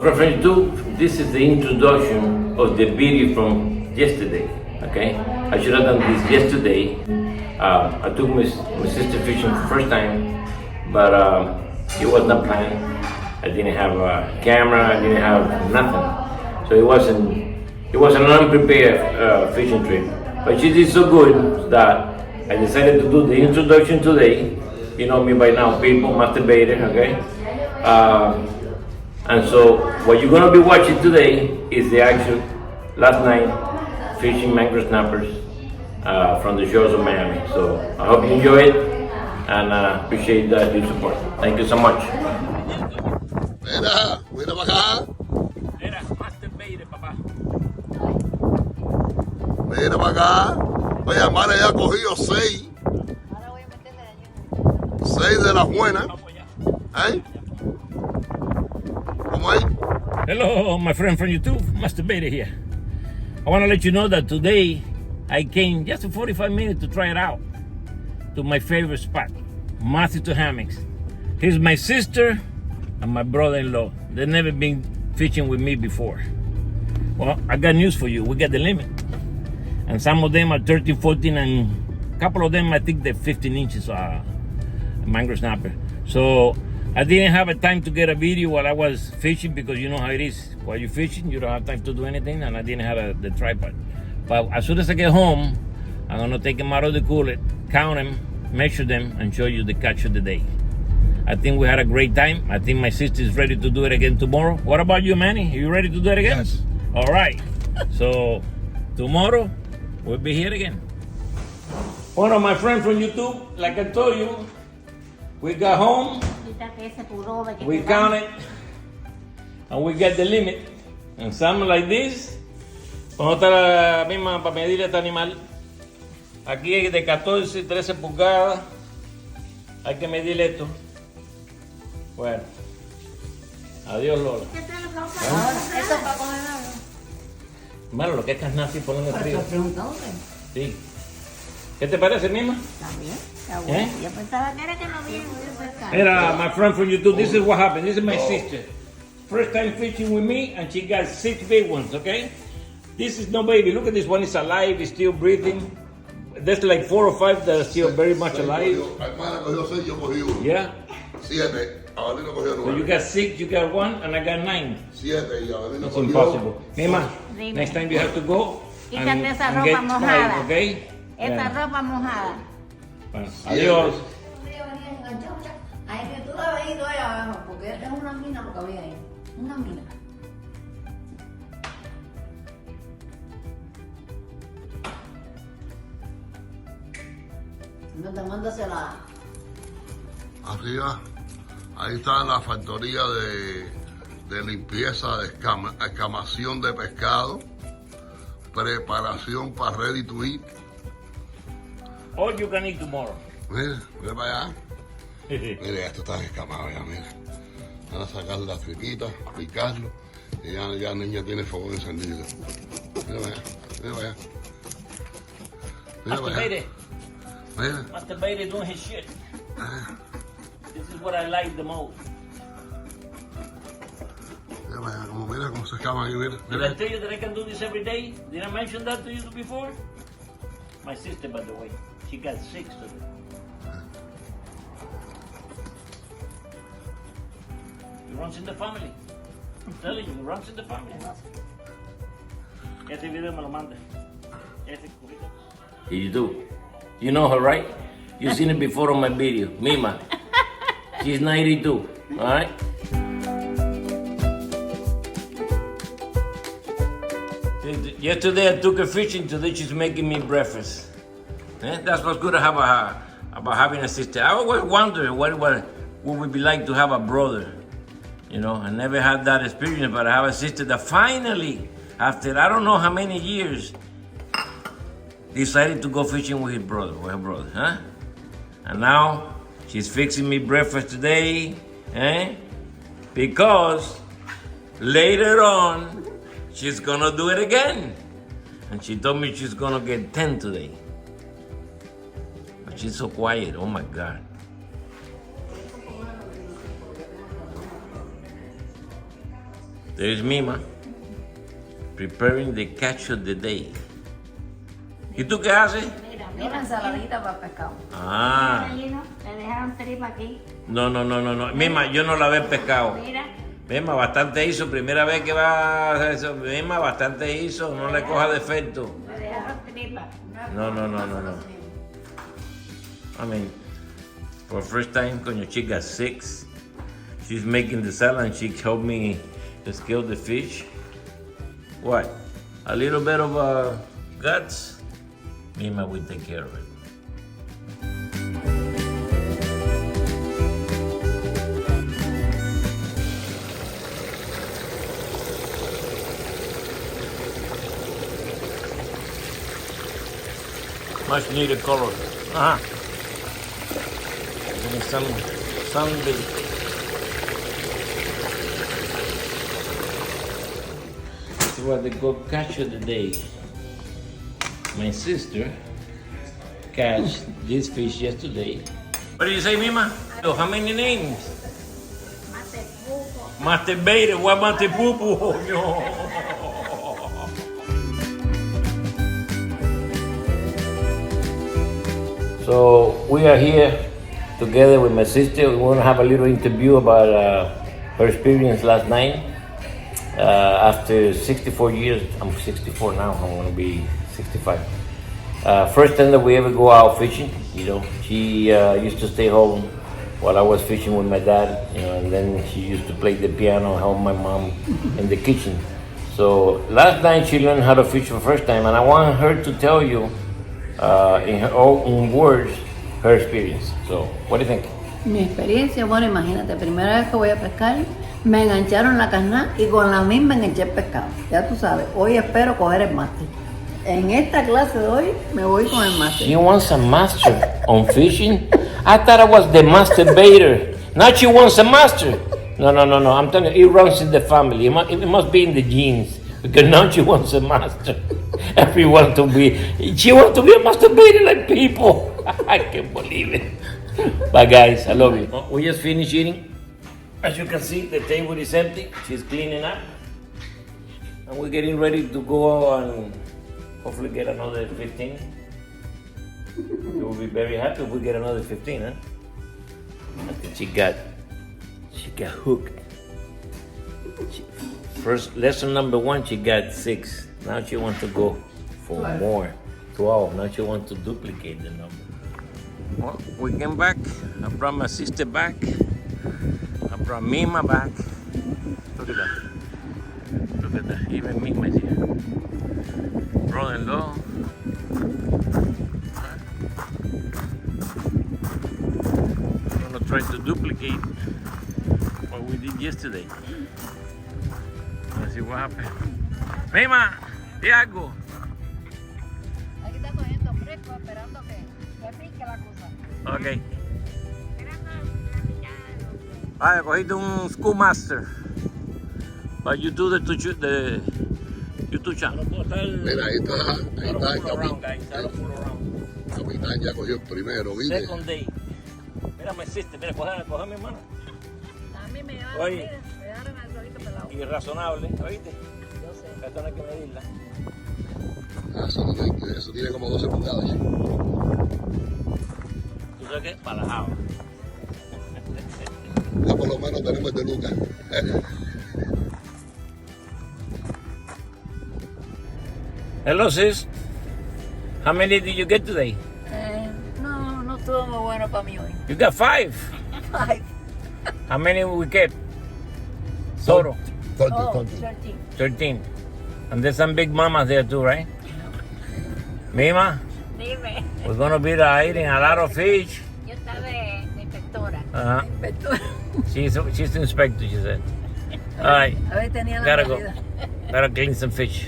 Reference 2, this is the introduction of the video from yesterday, okay? I should have done this yesterday. I took my sister fishing for the first time, but it was not planned. I didn't have a camera, I didn't have nothing. So it was an unprepared fishing trip. But she did so good that I decided to do the introduction today. You know me by now, people, Masterbaiter, okay? And so what you're gonna be watching today is the actual last night fishing mangrove snappers from the shores of Miami. So I hope you enjoy it and appreciate your support. Thank you so much. Mira, mira para acá. Mira, Masterbaiter, papá. Mira para acá. Oye, Amara ya ha cogido 6. 6 de las buenas. ¿Eh? Hello, my friend from YouTube, Masterbaiter here. I want to let you know that today I came just for 45 minutes to try it out to my favorite spot, Masterbaiter Hammocks. Here's my sister and my brother-in-law. They've never been fishing with me before. Well, I got news for you. We got the limit. And some of them are 13, 14, and a couple of them I think they're 15 inches mangrove snapper. So I didn't have a time to get a video while I was fishing because you know how it is. While you're fishing, you don't have time to do anything, and I didn't have the tripod. But as soon as I get home, I'm gonna take them out of the cooler, count them, measure them, and show you the catch of the day. I think we had a great time. I think my sister is ready to do it again tomorrow. What about you, Manny? Are you ready to do it again? Yes. All right. So tomorrow, we'll be here again. One of my friends from YouTube, like I told you, we got home, we counted, and we got the limit. And something like this, con otra misma para medir este animal. Aquí es de 14, 13 pulgadas. Hay que medir esto. Bueno, adiós Lola. Esto es para comer algo. Malo, lo que es carnaza y ponen el frío. Preguntándote. Sí. ¿Qué te parece, Mima? Está bien, está bueno. Yo pensaba que era que no había podido pescar. Mira, my friend from YouTube, this is what happened. This is my sister. First time fishing with me, and she got 6 big ones, okay? This is no baby. Look at this one, it's alive, it's still breathing. There's like 4 or 5 that are still very much alive. Hermana cogió 6, yo cogí 1. Yeah? 7. Avelino cogió 9. So you got 6, you got 1, and I got 9. 7 y Avelino It's cogió. impossible. Mima, Dime. next time you have to go Quítate esa and ropa get mojada. 5, okay? Esta Yeah. ropa mojada. Bueno, adiós. Ay, que tú la ves ahí abajo, porque es una mina lo que había ahí. Una mina. No te mándasela. Arriba, ahí está la factoría de limpieza, de escamación de pescado, preparación para ready to eat. All you can eat tomorrow. Mira, mira para allá. Mira, esto está escamado ya, mira. Van a sacar las tripitas, picarlo, y ya la niña tiene fuego encendido. Mira para allá, mira para allá. Mira para allá. Masterbaiter. Mira. Masterbaiter doing his shit. This is what I like the most. Mira para allá, mira cómo se escaman aquí, mira. Did I Mira. tell you that I can do this every day? Did I mention that to you before? My sister, by the way, she got 6 of them. It runs in the family. I'm telling you, it runs in the family. Este video me lo manda. Este curito. You do. You know her, right? You've seen it before on my video. Mima. She's 92. All right? Yesterday I took her fishing. Today she's making me breakfast. That's what's good about having a sister. I always wonder what would be like to have a brother. You know, I never had that experience, but I have a sister that finally, after I don't know how many years, decided to go fishing with her brother, huh? And now she's fixing me breakfast today, because later on she's gonna do it again. And she told me she's gonna get 10 today. But she's so quiet, oh my God. There's Mima preparing the catch of the day. ¿Y tú qué haces? Una ensaladita para pescado. Ah. Mira, le dejaron tripa aquí. No. Mima, yo no lavé el pescado. Mira, Mima, bastante hizo. Primera vez que va a hacer eso. Mima, bastante hizo. No le coja defecto. le dejaron tripa. No. I mean, for first time, coño, she got 6. She's making the salad and she helped me to scale the fish. What? A little bit of guts? Mima will take care of it. Much needed color. Give me some sunbait. This is what they call catch of the day. My sister catch this fish yesterday. What did you say, Mima? So how many names? Masterbaiter. What Masterpupu? Oh, no. So we are here together with my sister. We want to have a little interview about her experience last night. After 64 years, I'm 64 now, I'm going to be 65. First time that we ever go out fishing, you know. She used to stay home while I was fishing with my dad, you know, and then she used to play the piano and help my mom in the kitchen. So last night she learned how to fish for the first time, and I want her to tell you in her own words her experience. So, what do you think? Mi experiencia, bueno, imagínate, primera vez que voy a pescar, me engancharon la carnada y con la misma enganché el pescado. Ya tú sabes, hoy espero coger el máster. En esta clase de hoy me voy con el máster. She wants a master on fishing? I thought I was the masterbaiter. Now she wants a master. No. I'm telling you, it runs in the family. It must be in the genes. Because now she wants a master. She wants to be a masturbator like people. I can't believe it. Bye guys, I love you. We just finished eating. As you can see, the table is empty. She's cleaning up. And we're getting ready to go and hopefully get another 15. You will be very happy if we get another 15, huh? I think she got hooked. First lesson number 1, she got 6. Now she wants to go for more. 12. Now she wants to duplicate the number. Well, we came back. I brought my sister back. I brought Mima back. Look at that. Look at that. Even Mima is here. Brother-in-law. I'm gonna try to duplicate what we did yesterday. Let's see what happened. Mima, di algo. Aquí está cogiendo fresco, esperando que pique la cosa. Ok. Vaya, cogiste un Schoolmaster. Para YouTube de YouTube channel. Mira, ahí está el capitán ya cogió el primero, ¿viste? Second day. Mira, me hiciste, mira, coge mi hermana. A mí me Oye. dejaron al solito pelado. Irrazonable, ¿oíste? Yo sé. Esto no hay que medirla. Eso tiene como 12 pulgadas. ¿Tú sabes qué? Palajado. Ya por lo menos tenemos de Lucas. Hello, sis. How many did you get today? No estuvo muy bueno para mí hoy. You got 5. Ay, How many we get? Total? 13. 13. And there's some big mamas there too, right? Mima, Dime, we're gonna be eating a lot of fish. yo estaba de inspectora. Uh-huh. Inspector. She's the inspector, she said. All right, A ver, tenía la gotta go. medida. Gotta clean some fish.